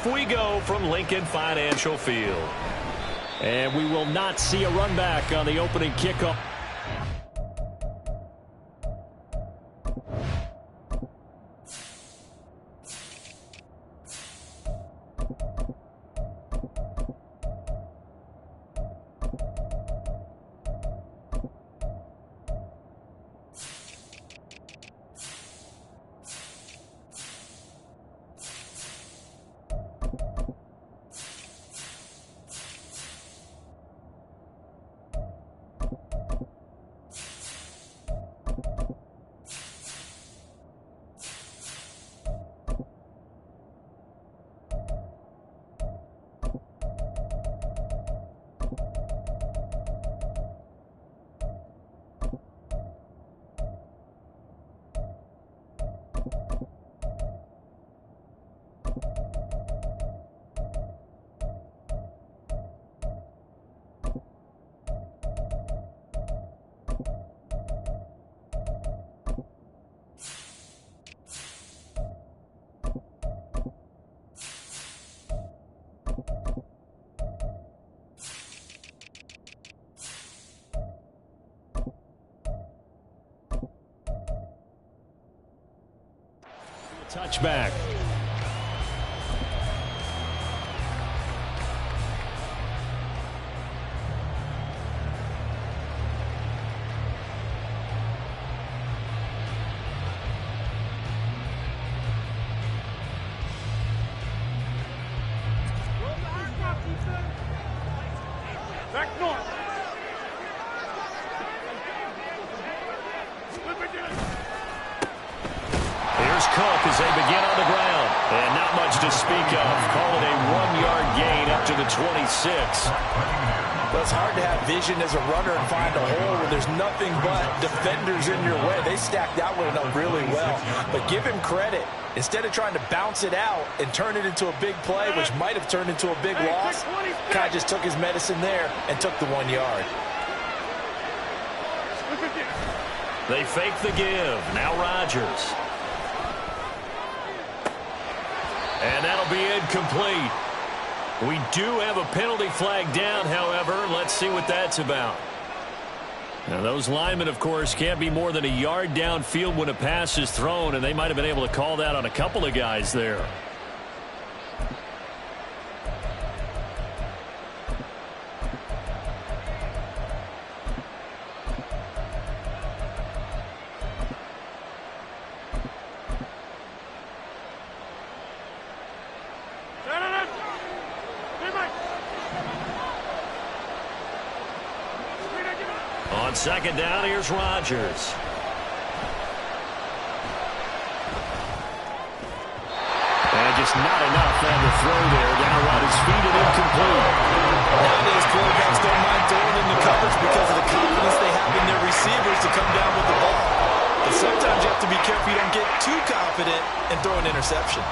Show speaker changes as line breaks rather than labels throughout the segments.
off we go from Lincoln Financial Field.
And we will not see a run back on the opening kickoff. Touchback.
Back north.
Here's Cook as they begin on the ground. And not much to speak of. Call it a 1-yard gain up to the 26.
Well, it's hard to have vision as a runner and find a hole when there's nothing but defenders in your way. They stacked that one up really well. But give him credit. Instead of trying to bounce it out and turn it into a big play, which might have turned into a big loss, kind of just took his medicine there and took the 1 yard.
They fake the give. Now Rodgers. And that'll be incomplete. We do have a penalty flag down, however. Let's see what that's about. Now, those linemen, of course, can't be more than a yard downfield when a pass is thrown, and they might have been able to call that on a couple of guys there. On second down, here's Rodgers. And just not enough on the throw there. Down around his feet and incomplete.
Nowadays, quarterbacks don't mind throwing into coverage because of the confidence they have in their receivers to come down with the ball. But sometimes you have to be careful you don't get too confident and throw an interception.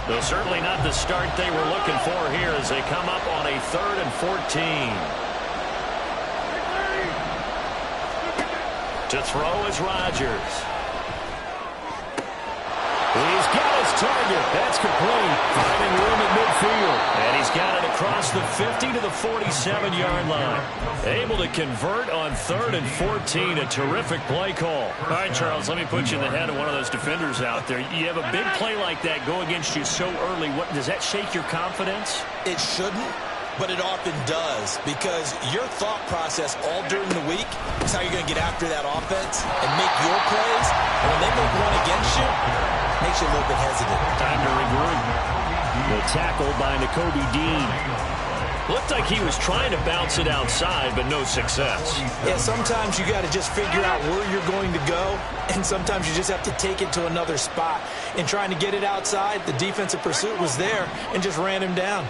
Though certainly not the start they were looking for here as they come up on a 3rd and 14. To throw is Rodgers. He's got his target. That's complete. Finding room at midfield. And he's got it across the 50 to the 47-yard line. Able to convert on 3rd and 14. A terrific play call. All right, Charles, let me put you in the head of one of those defenders out there. You have a big play like that go against you so early. What does that shake your confidence?
It shouldn't, but it often does, because your thought process all during the week is how you're going to get after that offense and make your plays. And when they make one against you, it makes you a little bit hesitant.
Time to regroup. The tackle by Nakobe Dean. Looked like he was trying to bounce it outside, but no success.
Yeah, sometimes you got to just figure out where you're going to go, and sometimes you just have to take it to another spot. In trying to get it outside, the defensive pursuit was there and just ran him down.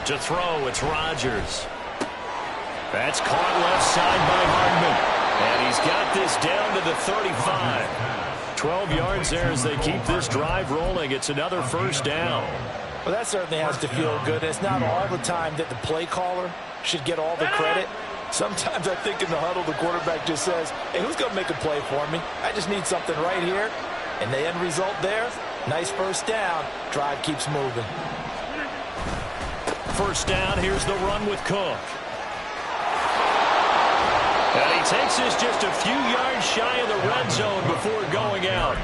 To throw, it's Rodgers. That's caught left side by Hardman. And he's got this down to the 35. 12 yards there as they keep this drive rolling. It's another first down.
Well, that certainly has to feel good. It's not all the time that the play caller should get all the credit. Sometimes I think in the huddle, the quarterback just says, hey, who's going to make a play for me? I just need something right here. And the end result there, nice first down. Drive keeps moving.
First down, here's the run with Cook. And he takes this just a few yards shy of the red zone before going out.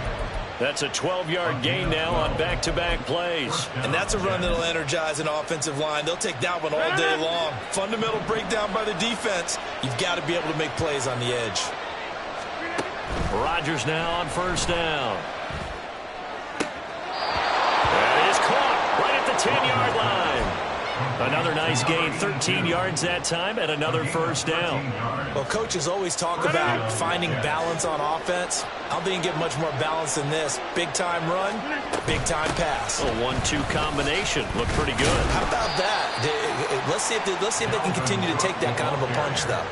That's a 12-yard gain now on back-to-back plays.
And that's a run that'll energize an offensive line. They'll take that one all day long. Fundamental breakdown by the defense. You've got to be able to make plays on the edge.
Rodgers now on first down. That is caught right at the 10-yard line. Another nice gain, 13 yards that time, and another first down.
Well, coaches always talk about finding balance on offense. I don't think you get much more balance than this. Big-time run, big-time pass.
A 1-2 combination. Looked pretty good.
How about that? Let's see if they can continue to take that kind of a punch, though.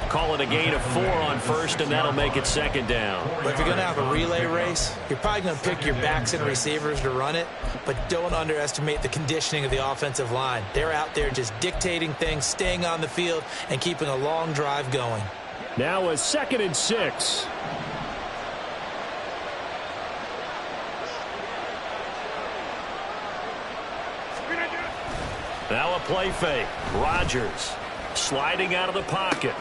Call it a gain of 4 on first, and that'll make it second down.
But if you're going to have a relay race, you're probably going to pick your backs and receivers to run it, but don't underestimate the conditioning of the offensive line. They're out there just dictating things, staying on the field, and keeping a long drive going.
Now a 2nd and 6.
Now a play fake. Rodgers sliding out of the pocket.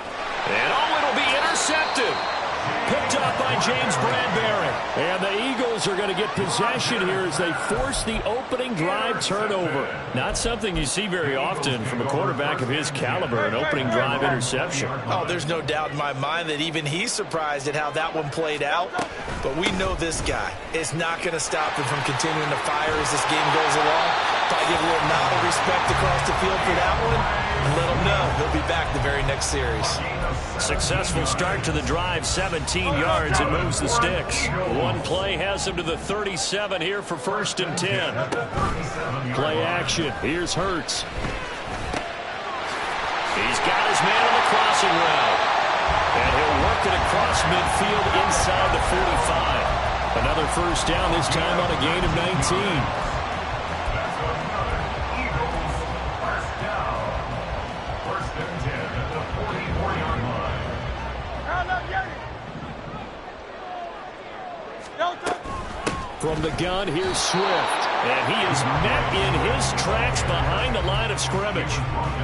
And it'll be intercepted. Picked up by James Bradbury.
And the Eagles are going to get possession here as they force the opening drive turnover.
Not something you see very often from a quarterback of his caliber, an opening drive interception.
Oh, there's no doubt in my mind that even he's surprised at how that one played out. But we know this guy is not going to stop him from continuing to fire as this game goes along. Probably give a little nod of respect across the field for that one. And let him know he'll be back the very next series.
Successful start to the drive, 17 yards, and moves the sticks. One play has him to the 37 here for 1st and 10.
Play action. Here's Hurts.
He's got his man on the crossing route. And he'll work it across midfield inside the 45. Another first down, this time on a gain of 19.
From the gun, here's Swift.
And he is met in his tracks behind the line of scrimmage.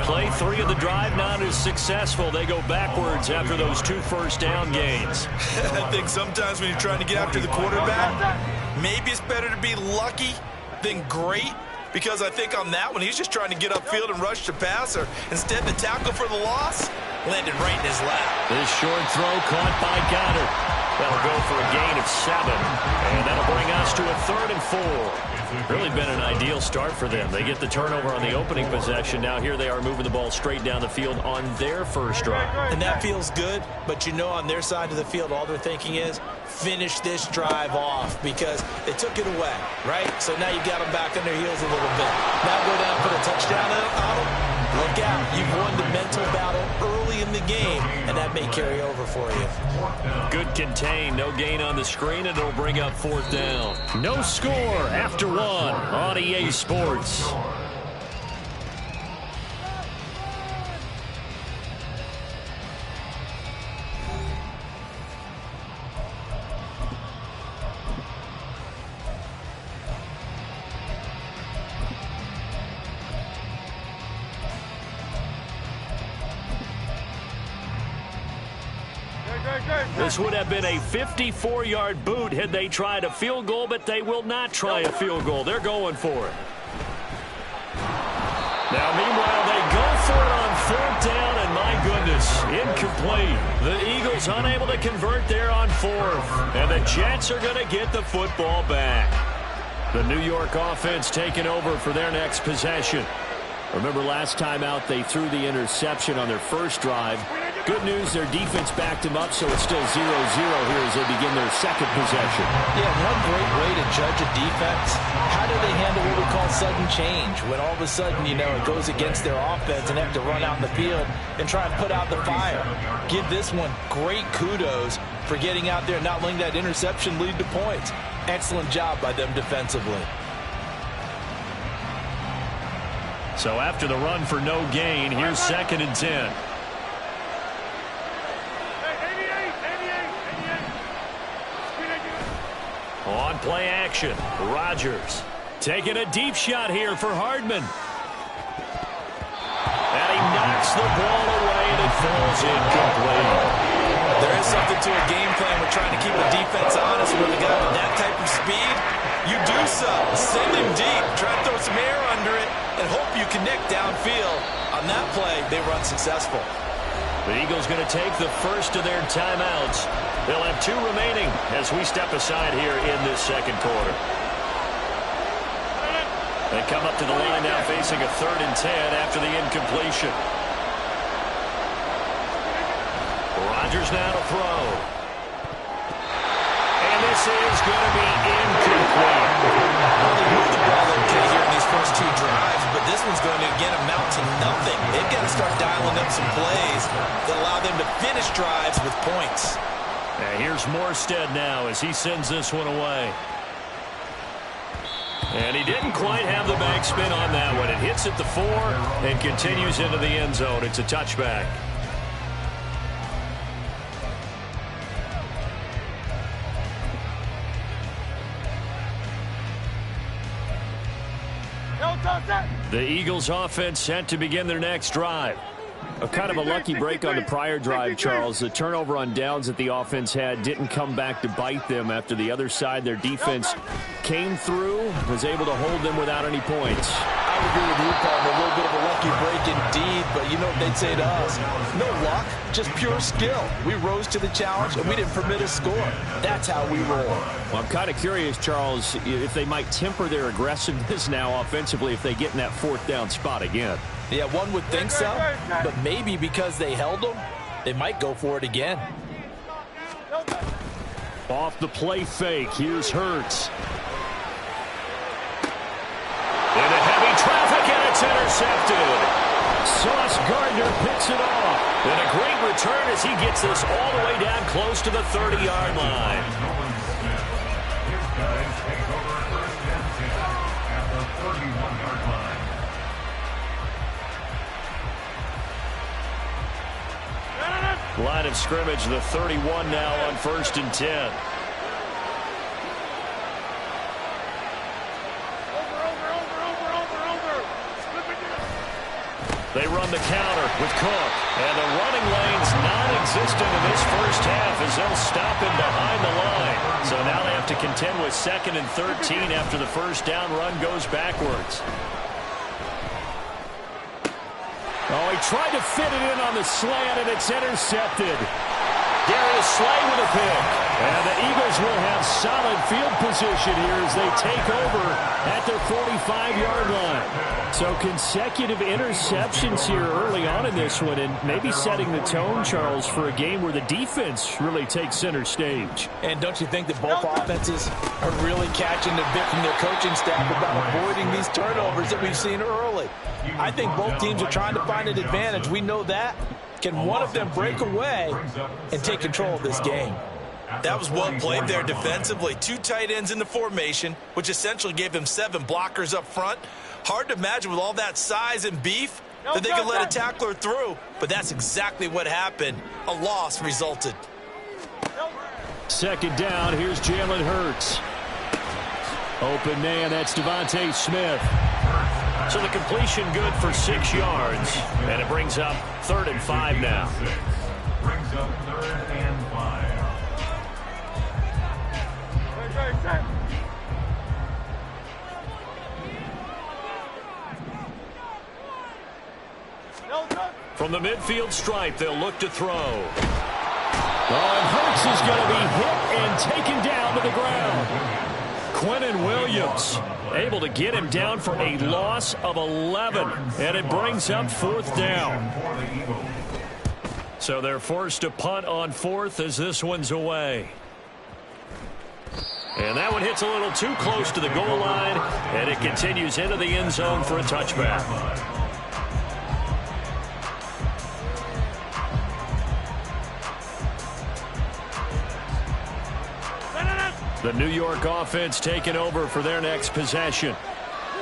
Play 3 of the drive not as successful. They go backwards after those 2 first down gains.
I think sometimes when you're trying to get after the quarterback, maybe it's better to be lucky than great. Because I think on that one, he's just trying to get upfield and rush the passer. Instead, the tackle for the loss landed right in his lap.
This short throw caught by Goddard. That'll go for a gain of 7. And that'll bring us to a 3rd and 4. Really been an ideal start for them. They get the turnover on the opening possession. Now here they are moving the ball straight down the field on their first drive.
And that feels good, but you know on their side of the field, all they're thinking is finish this drive off because they took it away, right? So now you got them back on their heels a little bit. Now go down for the touchdown on them. Look out. You've won the mental battle early in the game, and that may carry over for you.
Good contain. No gain on the screen, and it'll bring up 4th down. No score after 1 on EA Sports. This would have been a 54-yard boot had they tried a field goal, but they will not try a field goal. They're going for it. Now, meanwhile, they go for it on 4th down, and my goodness, incomplete. The Eagles unable to convert there on 4th, and the Jets are going to get the football back. The New York offense taking over for their next possession.
Remember last time out, they threw the interception on their first drive. Good news, their defense backed them up, so it's still 0-0 here as they begin their second possession.
Yeah, one great way to judge a defense, how do they handle what we call sudden change? When all of a sudden, you know, it goes against their offense and they have to run out in the field and try and put out the fire. Give this one great kudos for getting out there and not letting that interception lead to points. Excellent job by them defensively.
So after the run for no gain, here's 2nd and 10. On play action, Rodgers taking a deep shot here for Hardman. And he knocks the ball away, and it falls incomplete.
There is something to a game plan with trying to keep the defense honest with a guy with that type of speed. You do so. Send him deep. Try to throw some air under it and hope you connect downfield. On that play, they were unsuccessful.
The Eagles going to take the first of their timeouts. They'll have 2 remaining as we step aside here in this second quarter. They come up to the line now facing a 3rd and 10 after the incompletion. Rodgers now to throw. And this is going to be incomplete.
Well, they moved the ball okay here in these first 2 drives, but this one's going to, again, amount to nothing. They've got to start dialing up some plays that allow them to finish drives with points.
And here's Morstead now as he sends this one away. And he didn't quite have the backspin on that one. It hits at the 4 and continues into the end zone. It's a touchback. The Eagles offense set to begin their next drive.
A kind of a lucky break on the prior drive, Charles. The turnover on downs that the offense had didn't come back to bite them after the other side. Their defense came through, was able to hold them without any points.
I would agree with you, Paul. A little bit of a lucky break indeed, but you know what they'd say to us? No luck, just pure skill. We rose to the challenge, and we didn't permit a score. That's how we roll.
Well, I'm kind of curious, Charles, if they might temper their aggressiveness now offensively if they get in that 4th down spot again.
Yeah, one would think so, but maybe because they held them, they might go for it again.
Off the play fake, here's Hurts.
Into heavy traffic, and it's intercepted.
Sauce Gardner picks it off.
And a great return as he gets this all the way down close to the 30-yard line. Line of scrimmage, the 31 now on 1st and 10. They run the counter with Cook. And the running lane's non-existent in this first half as they'll stop him behind the line. So now they have to contend with 2nd and 13 after the first down run goes backwards.
Oh, he tried to fit it in on the slant, and it's intercepted.
Darius Slay with a pick.
And the Eagles will have solid field position here as they take over at their 45-yard line. So consecutive interceptions here early on in this one, and maybe setting the tone, Charles, for a game where the defense really takes center stage.
And don't you think that both offenses are really catching the bit from their coaching staff about avoiding these turnovers that we've seen early? I think both teams are trying to find an advantage. We know that. Can one of them break away and take control of this game? That was well played there defensively. 2 tight ends in the formation, which essentially gave them 7 blockers up front. Hard to imagine with all that size and beef that they could let a tackler through, but that's exactly what happened. A loss resulted.
2nd down, here's Jalen Hurts. Open man, that's Devontae Smith.
So the completion good for 6 yards, and it brings up 3rd and 5 now.
Brings up 3rd and 5.
From the midfield stripe, they'll look to throw.
Oh, and Hurts is going to be hit and taken down to the ground.
Quinnen Williams able to get him down for a loss of 11, and it brings up 4th down. So they're forced to punt on 4th as this one's away. And that one hits a little too close to the goal line, and it continues into the end zone for a touchback. The New York offense taking over for their next possession.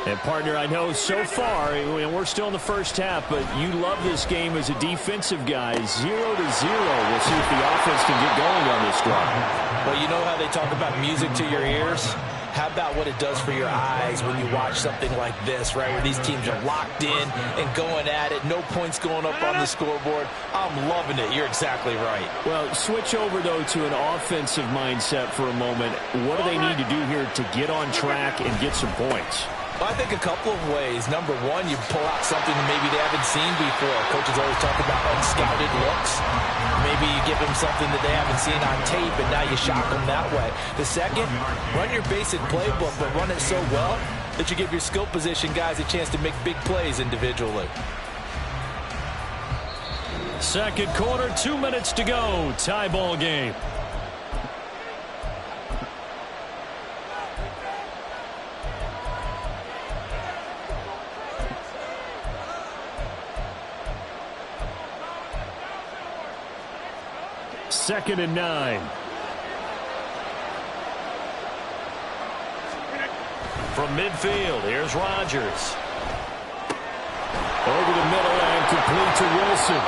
And, partner, I know so far, and we're still in the first half, but you love this game as a defensive guy. 0-0. We'll see if the offense can get going on this drive.
Well, you know how they talk about music to your ears? How about what it does for your eyes when you watch something like this, right, where these teams are locked in and going at it, no points going up on the scoreboard? I'm loving it. You're exactly right.
Well, switch over, though, to an offensive mindset for a moment. What do they need to do here to get on track and get some points?
Well, I think a couple of ways. Number one, you pull out something that maybe they haven't seen before. Coaches always talk about unscouted looks. Maybe you give them something that they haven't seen on tape, and now you shock them that way. The second, run your basic playbook, but run it so well that you give your skill position guys a chance to make big plays individually.
Second quarter, 2 minutes to go. Tie ball game. Second and 9.
From midfield, here's Rodgers.
Over the middle and complete to Wilson.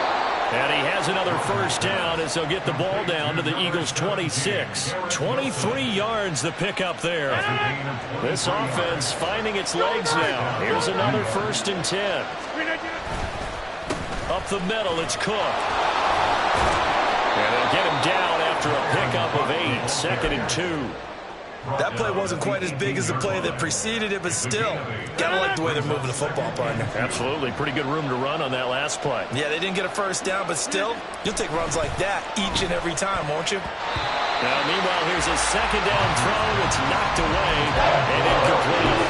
And he has another first down as they'll get the ball down to the Eagles' 26. 23 yards the pickup there. This offense finding its legs now. Here's another 1st and 10. Up the middle, it's Cook. And they'll get him down after a pickup of 8. 2nd and 2.
That play wasn't quite as big as the play that preceded it, but still, gotta like the way they're moving the football, partner.
Absolutely. Pretty good room to run on that last play.
Yeah, they didn't get a first down, but still, you'll take runs like that each and every time, won't you?
Now, meanwhile, here's a 2nd down throw. It's knocked away and incomplete.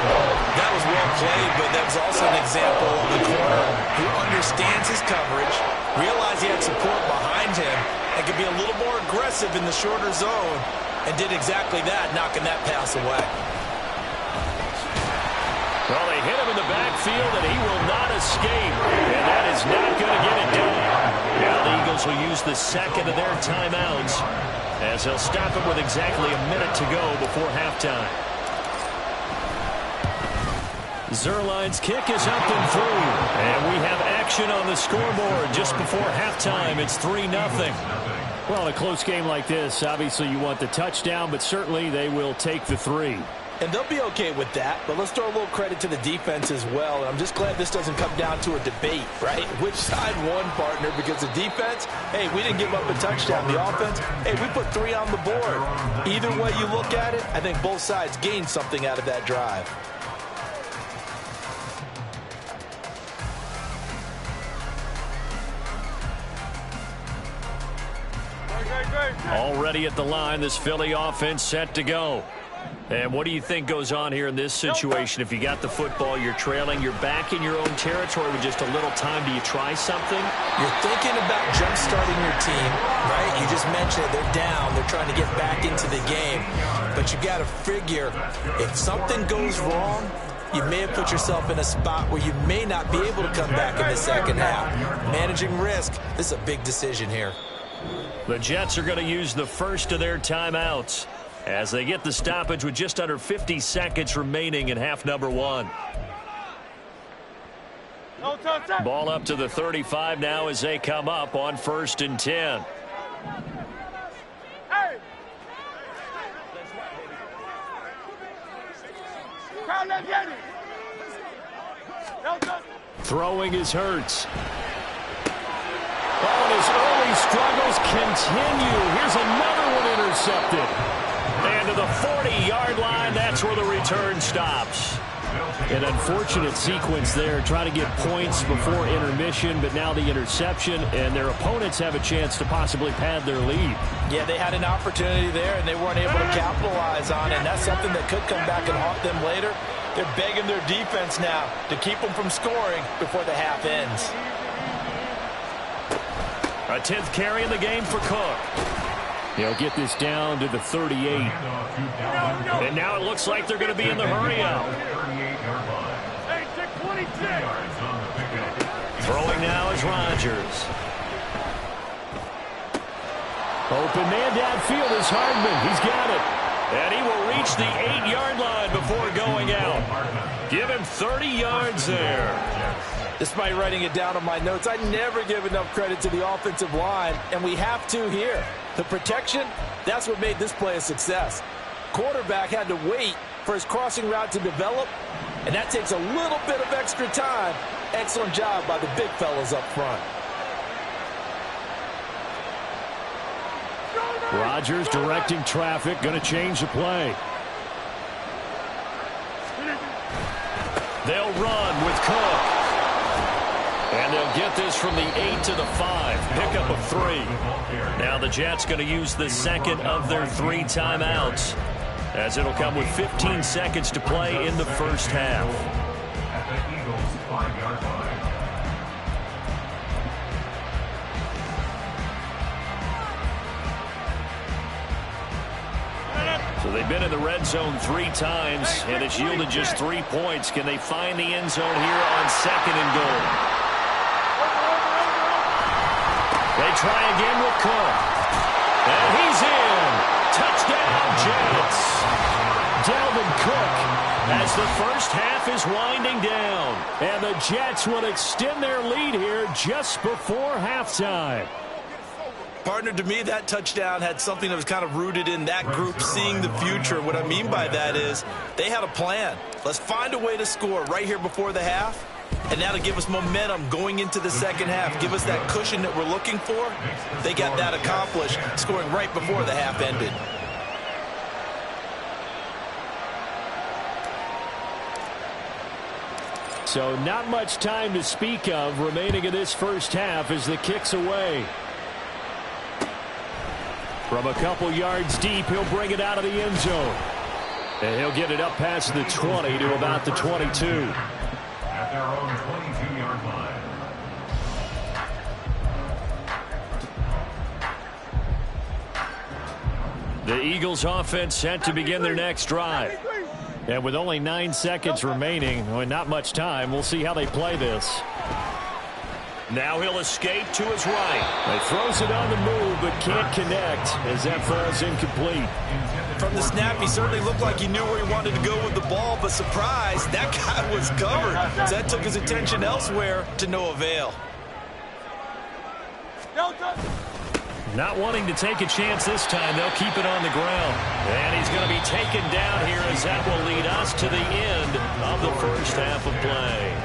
That was well played, but that was also an example of the corner who understands his coverage, realized he had support behind him, and could be a little more aggressive in the shorter zone, and did exactly that, knocking that pass away.
Well, they hit him in the backfield, and he will not escape. And that is not going to get it done. Now the Eagles will use the second of their timeouts as they'll stop him with exactly a minute to go before halftime. Zuerlein's kick is up and through. And we have action on the scoreboard just before halftime. It's 3-0.
Well, in a close game like this, obviously you want the touchdown, but certainly they will take the 3.
And they'll be okay with that, but let's throw a little credit to the defense as well. And I'm just glad this doesn't come down to a debate, right? Which side won, partner? Because the defense, hey, we didn't give up a touchdown. The offense, hey, we put 3 on the board. Either way you look at it, I think both sides gained something out of that drive.
Already at the line, this Philly offense set to go. And what do you think goes on here in this situation? If you got the football, you're trailing, you're back in your own territory with just a little time. Do you try something?
You're thinking about jump-starting your team, right? You just mentioned it. They're down. They're trying to get back into the game. But you got to figure, if something goes wrong, you may have put yourself in a spot where you may not be able to come back in the second half. Managing risk, this is a big decision here.
The Jets are going to use the first of their timeouts as they get the stoppage with just under 50 seconds remaining in half number 1. Ball up to the 35 now as they come up on 1st and 10.
Throwing is Hurts. Oh, and his early struggles continue. Here's another one intercepted.
And to the 40-yard line, that's where the return stops.
An unfortunate sequence there, trying to get points before intermission, but now the interception, and their opponents have a chance to possibly pad their lead.
Yeah, they had an opportunity there, and they weren't able to capitalize on it, and that's something that could come back and haunt them later. They're begging their defense now to keep them from scoring before the half ends.
A 10th carry in the game for Cook.
He'll get this down to the 38.
And now it looks like they're going to be in the hurry out. Throwing now is Rodgers.
Open man downfield is Hardman. He's got it.
And he will reach the 8-yard line before going out. Give him 30 yards there.
Despite writing it down on my notes, I never give enough credit to the offensive line, and we have to here. The protection, that's what made this play a success. Quarterback had to wait for his crossing route to develop, and that takes a little bit of extra time. Excellent job by the big fellas up front.
Rodgers directing traffic, going to change the play.
They'll run with Cook. And they'll get this from the 8 to the 5. Pickup of 3. Now the Jets going to use the second of their 3 timeouts, as it'll come with 15 seconds to play in the first half.
At the Eagles' 5-yard line.
So they've been in the red zone 3 times, and it's yielded just 3 points. Can they find the end zone here on 2nd and goal? They try again with Cook. And he's in. Touchdown, Jets.
Dalvin Cook as the first half is winding down. And the Jets will extend their lead here just before halftime.
Partner, to me, that touchdown had something that was kind of rooted in that group seeing the future. What I mean by that is they had a plan. Let's find a way to score right here before the half. And now to give us momentum going into the second half, give us that cushion that we're looking for. They got that accomplished, scoring right before the half ended.
So not much time to speak of remaining in this first half as the kick's away. From a couple yards deep, he'll bring it out of the end zone. And he'll get it up past the 20 to about the 22.
At their own 22-yard line.
The Eagles offense set to begin their next drive.
And with only 9 seconds remaining, and not much time, we'll see how they play this.
Now he'll escape to his right.
He throws it on the move, but can't connect as that falls incomplete.
From the snap, he certainly looked like he knew where he wanted to go with the ball, but surprise, that guy was covered. So that took his attention elsewhere to no avail.
Not wanting to take a chance this time, they'll keep it on the ground. And he's going to be taken down here as that will lead us to the end of the first half of play.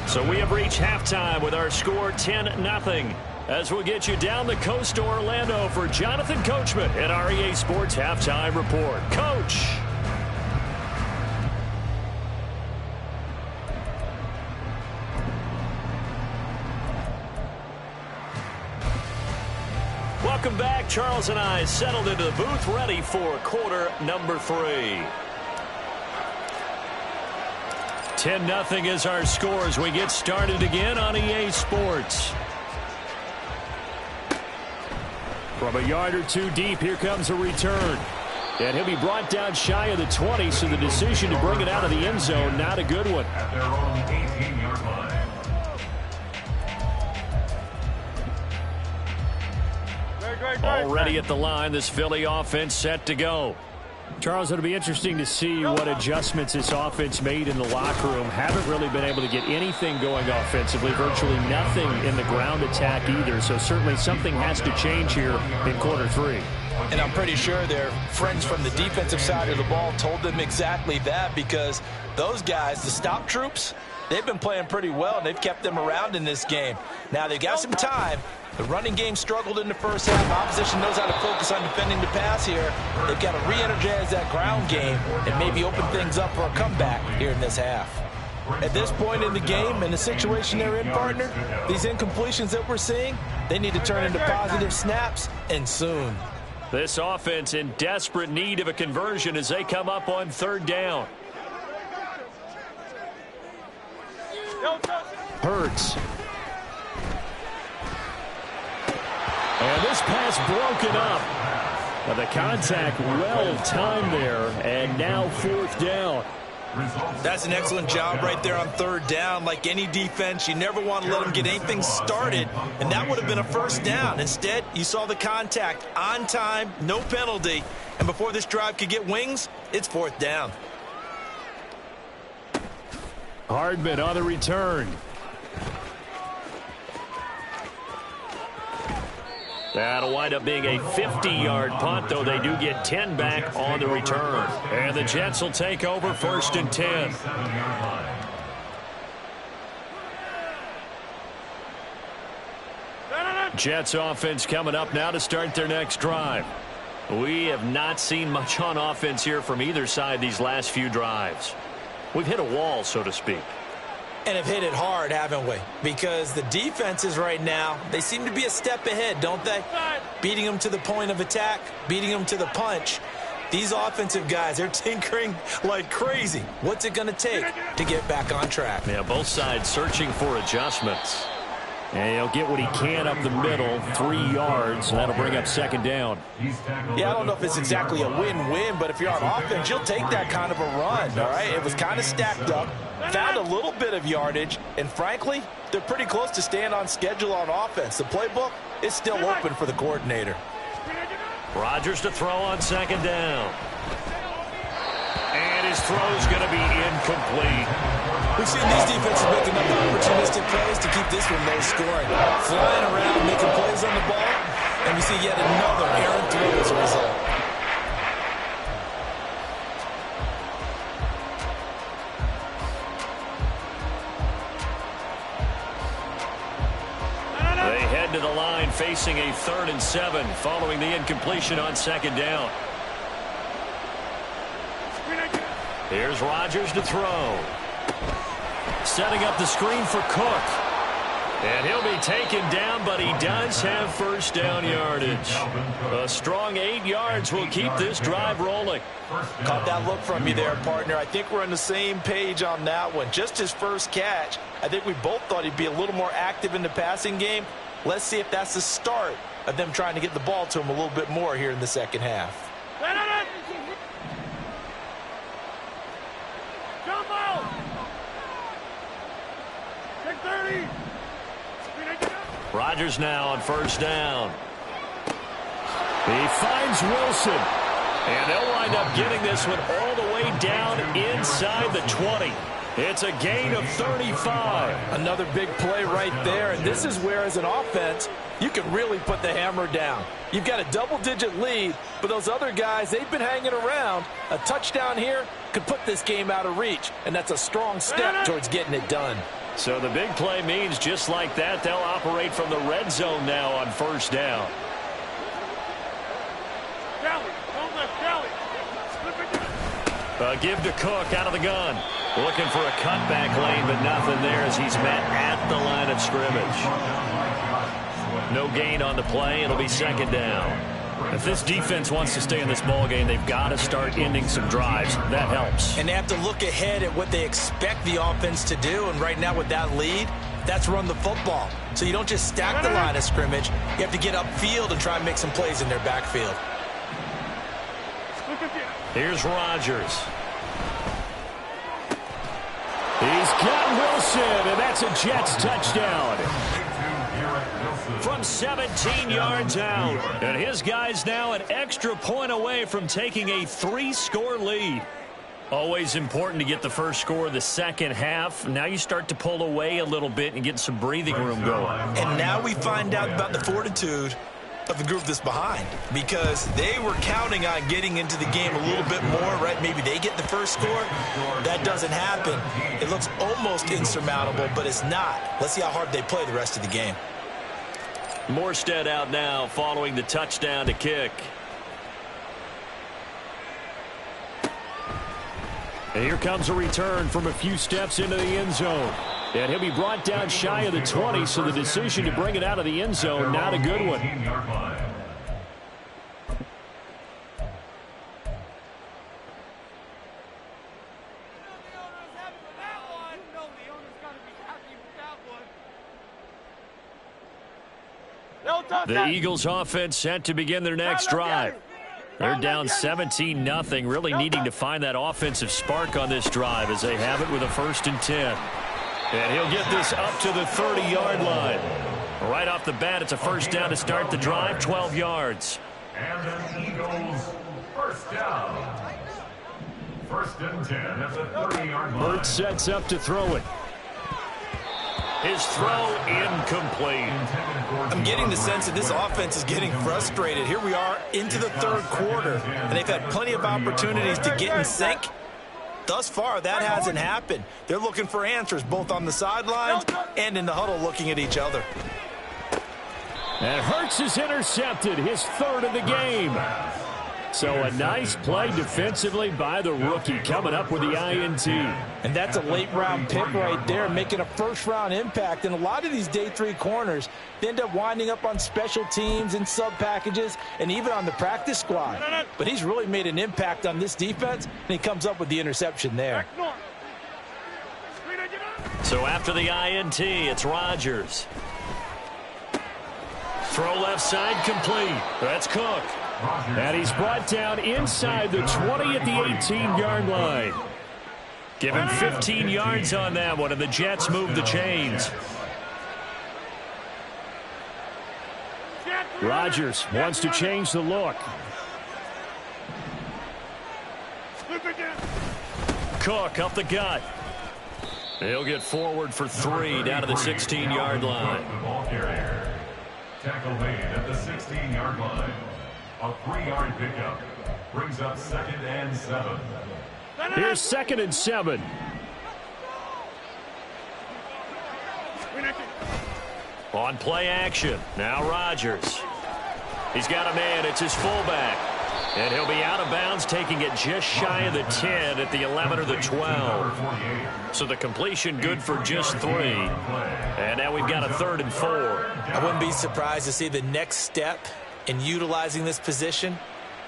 So we have reached halftime with our score 10-0. As we'll get you down the coast to Orlando for Jonathan Coachman at our EA Sports Halftime Report. Coach. Welcome back. Charles and I settled into the booth ready for quarter number 3. 10-0 is our score as we get started again on EA Sports. From a yard or 2 deep, here comes a return. And he'll be brought down shy of the 20, so the decision to bring it out of the end zone, not a good one.
At their own 18-yard line.
Already at the line, this Philly offense set to go.
Charles, it'll be interesting to see what adjustments this offense made in the locker room. Haven't really been able to get anything going offensively, virtually nothing in the ground attack either. So certainly something has to change here in quarter 3.
And I'm pretty sure their friends from the defensive side of the ball told them exactly that, because those guys, the stop troops, they've been playing pretty well, and they've kept them around in this game. Now, they've got some time. The running game struggled in the first half. The opposition knows how to focus on defending the pass here. They've got to re-energize that ground game and maybe open things up for a comeback here in this half. At this point in the game and the situation they're in, partner, these incompletions that we're seeing, they need to turn into positive snaps, and soon.
This offense in desperate need of a conversion as they come up on 3rd down.
Hurts. And this pass broken up. But the contact well timed there, and now 4th down.
That's an excellent job right there on 3rd down. Like any defense, you never want to let them get anything started, and that would have been a 1st down. Instead, you saw the contact on time, no penalty, and before this drive could get wings, it's 4th down.
Hardman on the return. That'll wind up being a 50-yard punt, though they do get 10 back on the return. And the Jets will take over 1st and 10. Jets offense coming up now to start their next drive. We have not seen much on offense here from either side these last few drives. We've hit a wall, so to speak.
And have hit it hard, haven't we? Because the defenses right now, they seem to be a step ahead, don't they? Beating them to the point of attack, beating them to the punch. These offensive guys, they're tinkering like crazy. What's it going to take to get back on track?
Yeah, both sides searching for adjustments. And he'll get what he can up the middle, 3 yards, and that'll bring up 2nd down.
Yeah, I don't know if it's exactly a win-win, but if you're on offense, you'll take that kind of a run, all right? It was kind of stacked up, found a little bit of yardage, and frankly, they're pretty close to staying on schedule on offense. The playbook is still open for the coordinator.
Rodgers to throw on 2nd down. And his throw's going to be incomplete.
We've seen these defenses make enough opportunistic plays to keep this one low scoring. Flying around, making plays on the ball, and we see yet another errant throw as a result.
They head to the line facing a 3rd and 7 following the incompletion on 2nd down. Here's Rodgers to throw. Setting up the screen for Cook. And he'll be taken down, but he does have 1st down yardage. A strong 8 yards will keep this drive rolling.
Caught that look from you there, partner. I think we're on the same page on that one. Just his first catch. I think we both thought he'd be a little more active in the passing game. Let's see if that's the start of them trying to get the ball to him a little bit more here in the second half.
Rodgers now on 1st down. He finds Wilson. And they'll wind up getting this one all the way down inside the 20. It's a gain of 35.
Another big play right there. And this is where, as an offense, you can really put the hammer down. You've got a double-digit lead, but those other guys, they've been hanging around. A touchdown here could put this game out of reach, and that's a strong step towards getting it done.
So the big play means just like that, they'll operate from the red zone now on 1st down. A give to Cook out of the gun. Looking for a cutback lane, but nothing there as he's met at the line of scrimmage. No gain on the play. It'll be 2nd down. If this defense wants to stay in this ball game, they've got to start ending some drives. That helps.
And they have to look ahead at what they expect the offense to do. And right now with that lead, that's run the football. So you don't just stack the line of scrimmage. You have to get upfield and try and make some plays in their backfield.
Here's Rodgers. He's got Wilson, and that's a Jets touchdown. From 17 yards out. And his guys now an extra point away from taking a 3-score lead. Always important to get the first score of the second half. Now you start to pull away a little bit and get some breathing room going.
And now we find out about the fortitude of the group that's behind, because they were counting on getting into the game a little bit more, right? Maybe they get the first score. That doesn't happen. It looks almost insurmountable, but it's not. Let's see how hard they play the rest of the game.
Morstead out now following the touchdown to kick. And here comes a return from a few steps into the end zone. And he'll be brought down shy of the 20, so the decision to bring it out of the end zone, not a good one. The Eagles offense set to begin their next drive. They're down 17-0, really needing to find that offensive spark on this drive as they have it with a 1st and 10. And he'll get this up to the 30-yard line. Right off the bat, it's a 1st down to start the drive, 12 yards.
And the Eagles, 1st down. First and 10 at the 30-yard line.
Burt sets up to throw it.
His throw incomplete.
I'm getting the sense that this offense is getting frustrated. Here we are into the third quarter, and they've had plenty of opportunities to get in sync. Thus far, that hasn't happened. They're looking for answers both on the sidelines and in the huddle looking at each other.
And Hurts is intercepted, his third of the game. So a nice play defensively by the rookie, coming up with the INT.
And that's a late-round pick right there, making a first-round impact. And a lot of these day 3 corners, they end up winding up on special teams and sub-packages and even on the practice squad. But he's really made an impact on this defense, and he comes up with the interception there.
So after the INT, it's Rodgers. Throw left side complete. That's Cook.
And he's brought down inside the 20 at the 18-yard line.
Give him 15 yards on that one, and the Jets move the chains.
Rodgers wants to change the look.
Cook up the gut. He'll get forward for 3 down to the 16-yard line.
The ball carrier. Tackle made at the 16-yard line. A 3-yard pickup brings up 2nd and 7.
Here's 2nd and 7.
On play action. Now Rodgers. He's got a man. It's his fullback. And he'll be out of bounds, taking it just shy of the 10 at the 11 or the 12. So the completion good for just 3. And now we've got a 3rd and 4.
I wouldn't be surprised to see the next step in utilizing this position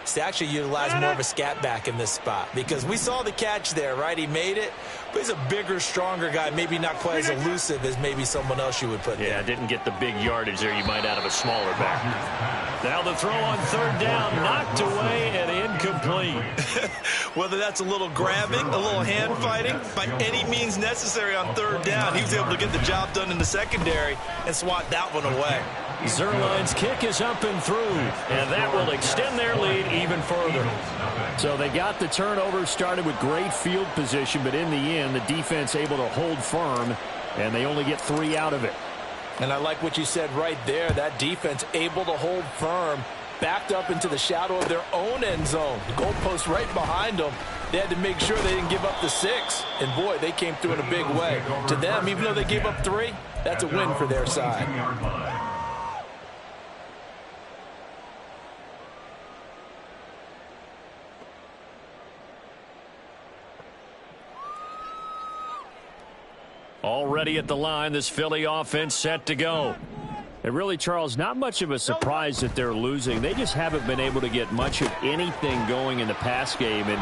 is to actually utilize more of a scat back in this spot, because we saw the catch there, right? He made it, but he's a bigger, stronger guy, maybe not quite as elusive as maybe someone else you would put there.
Yeah, didn't get the big yardage there you might out of a smaller back. Now the throw on 3rd down, knocked away and incomplete.
Whether that's a little grabbing, a little hand fighting, by any means necessary on 3rd down, he was able to get the job done in the secondary and swat that one away.
Zuerlein's kick is up and through, and that will extend their lead even further. So they got the turnover, started with great field position, but in the end, the defense able to hold firm, and they only get 3 out of it.
And I like what you said right there, that defense able to hold firm, backed up into the shadow of their own end zone. The goalpost right behind them. They had to make sure they didn't give up the 6. And, boy, they came through in a big way. To them, even though they gave up 3, that's a win for their side.
Already at the line, this Philly offense set to go.
And really, Charles, not much of a surprise that they're losing. They just haven't been able to get much of anything going in the pass game. And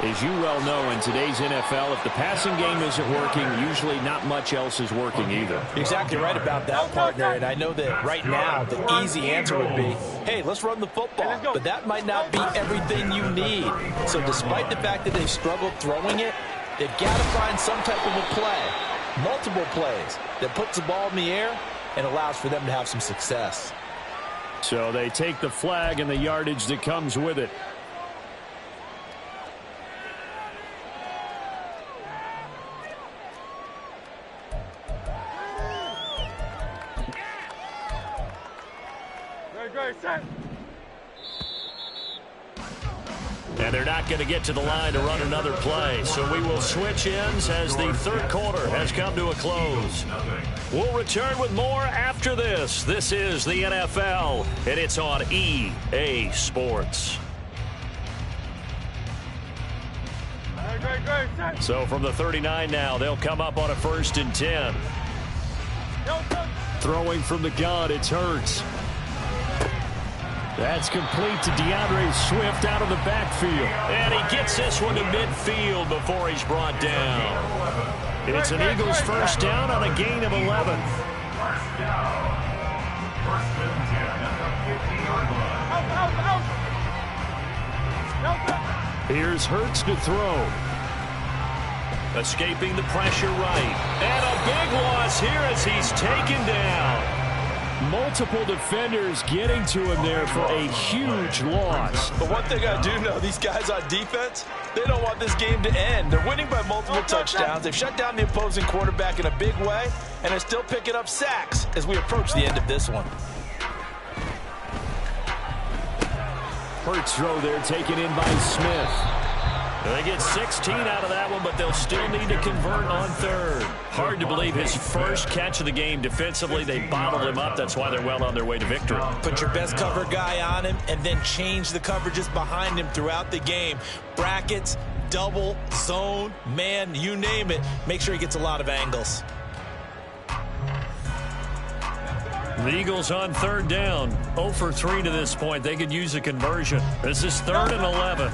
as you well know, in today's NFL, if the passing game isn't working, usually not much else is working either.
You're exactly right about that, partner. And I know that right now the easy answer would be, hey, let's run the football. But that might not be everything you need. So despite the fact that they've struggled throwing it, they've got to find some type of a play, multiple plays, that puts the ball in the air and allows for them to have some success.
So they take the flag and the yardage that comes with it.
And they're not going to get to the line to run another play. So we will switch ends as the 3rd quarter has come to a close. We'll return with more after this. This is the NFL, and it's on EA Sports. So from the 39 now, they'll come up on a 1st and 10.
Throwing from the gun, it's Hurts. That's complete to DeAndre Swift out of the backfield.
And he gets this one to midfield before he's brought down. It's an Eagles 1st down on a gain of 11.
First down. 1st and 10 at the 50-yard line.
Here's Hurts to throw.
Escaping the pressure right. And a big loss here as he's taken down.
Multiple defenders getting to him there for a huge loss.
But one thing I do know, these guys on defense, they don't want this game to end. They're winning by multiple touchdowns. They've shut down the opposing quarterback in a big way, and they're still picking up sacks as we approach the end of this one.
Hurts throw there taken in by Smith.
They get 16 out of that one, but they'll still need to convert on third. Hard to believe his first catch of the game defensively. They bottled him up. That's why they're well on their way to victory.
Put your best cover guy on him and then change the coverages behind him throughout the game. Brackets, double, zone, man, you name it. Make sure he gets a lot of angles.
The Eagles on third down. 0 for 3 to this point. They could use a conversion. This is 3rd and 11.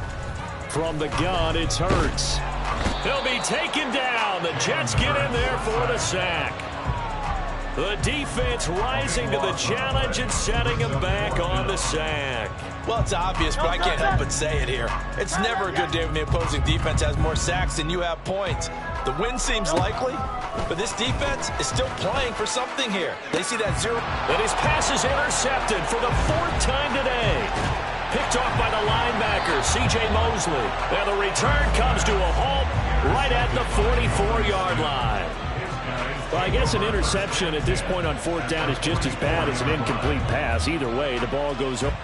From the gun, it's Hurts.
He'll be taken down. The Jets get in there for the sack. The defense rising to the challenge and setting him back on the sack.
Well, it's obvious, but I can't help but say it here. It's never a good day when the opposing defense has more sacks than you have points. The win seems likely, but this defense is still playing for something here. They see that zero.
And his pass is intercepted for the 4th time today. Picked off by the linebacker, C.J. Mosley. And the return comes to a halt right at the 44-yard line.
Well, I guess an interception at this point on 4th down is just as bad as an incomplete pass. Either way, the ball goes over.